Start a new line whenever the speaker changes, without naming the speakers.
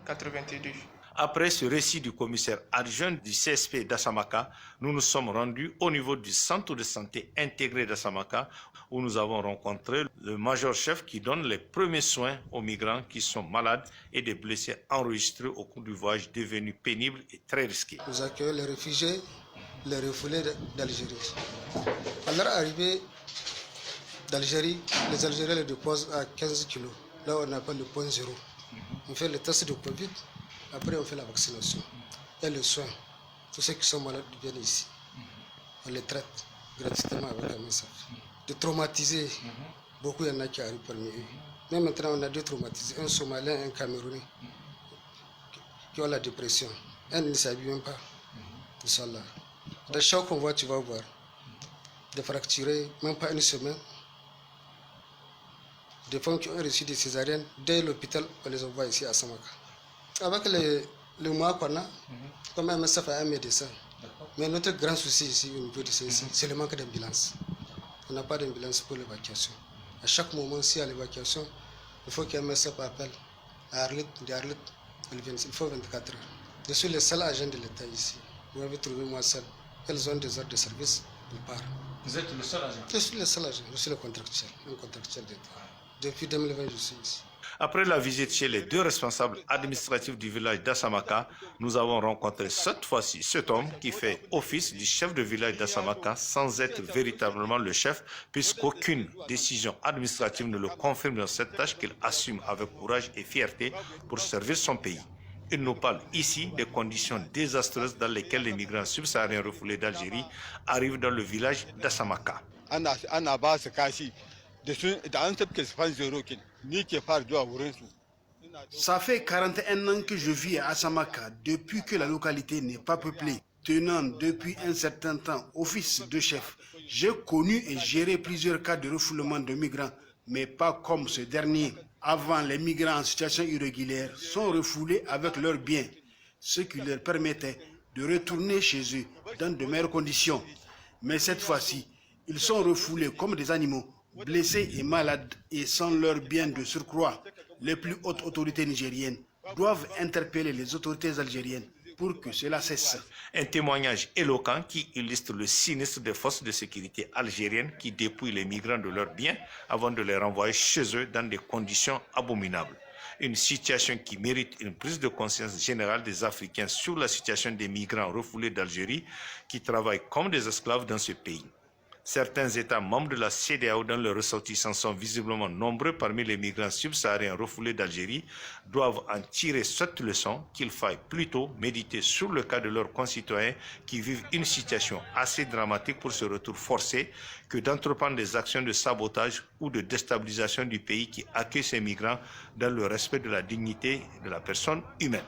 82.
Après ce récit du commissaire adjoint du CSP d'Assamaka, nous nous sommes rendus au niveau du centre de santé intégré d'Assamaka où nous avons rencontré le major-chef qui donne les premiers soins aux migrants qui sont malades et des blessés enregistrés au cours du voyage devenu pénible et très risqué.
Nous accueillons les réfugiés, les refoulés d'Algérie. À leur arrivée d'Algérie, les Algériens les déposent à 15 kilos. Là, on appelle le point zéro. On fait le test de Covid. Après, on fait la vaccination et le soin. Tous ceux qui sont malades viennent ici. On les traite gratuitement avec un message. De traumatisés, beaucoup il y en a qui arrivent parmi eux. Mais maintenant, on a deux traumatisés, un Somalien et un Camerounais, qui ont la dépression. Un ne s'habille même pas. Ils sont là. Dans chaque convoi, tu vas voir des fracturés, même pas une semaine. Des femmes qui ont reçu des césariennes, dès l'hôpital, on les envoie ici à Samaka. Avec le mois qu'on a, comme MSF a un médecin. Mais notre grand souci ici au niveau de CIC, c'est le manque d'ambulance. On n'a pas d'ambulance pour l'évacuation. À chaque moment, s'il y a l'évacuation, il faut qu'un MSF appelle à Arlit, il faut 24 heures. Je suis le seul agent de l'État ici. Vous m'avez trouvé moi seul. Elles ont des heures de service, ils partent.
Vous êtes le seul agent?
Je suis le seul agent, je suis le contractuel, un contractuel d'État. Depuis 2020, je suis ici.
Après la visite chez les deux responsables administratifs du village d'Assamaka, nous avons rencontré cette fois-ci cet homme qui fait office du chef de village d'Assamaka sans être véritablement le chef, puisqu'aucune décision administrative ne le confirme dans cette tâche qu'il assume avec courage et fierté pour servir son pays. Il nous parle ici des conditions désastreuses dans lesquelles les migrants subsahariens refoulés d'Algérie arrivent dans le village d'Assamaka.
Ça fait 41 ans que je vis à Assamaka, depuis que la localité n'est pas peuplée. Tenant depuis un certain temps office de chef, j'ai connu et géré plusieurs cas de refoulement de migrants, mais pas comme ce dernier. Avant, les migrants en situation irrégulière sont refoulés avec leurs biens, ce qui leur permettait de retourner chez eux dans de meilleures conditions. Mais cette fois-ci, ils sont refoulés comme des animaux, blessés et malades et sans leurs biens de surcroît. Les plus hautes autorités nigériennes doivent interpeller les autorités algériennes pour que cela cesse.
Un témoignage éloquent qui illustre le sinistre des forces de sécurité algériennes qui dépouillent les migrants de leurs biens avant de les renvoyer chez eux dans des conditions abominables. Une situation qui mérite une prise de conscience générale des Africains sur la situation des migrants refoulés d'Algérie qui travaillent comme des esclaves dans ce pays. Certains États membres de la CEDEAO dont les ressortissants sont visiblement nombreux parmi les migrants subsahariens refoulés d'Algérie doivent en tirer cette leçon qu'il faille plutôt méditer sur le cas de leurs concitoyens qui vivent une situation assez dramatique pour ce retour forcé que d'entreprendre des actions de sabotage ou de déstabilisation du pays qui accueille ces migrants dans le respect de la dignité de la personne humaine.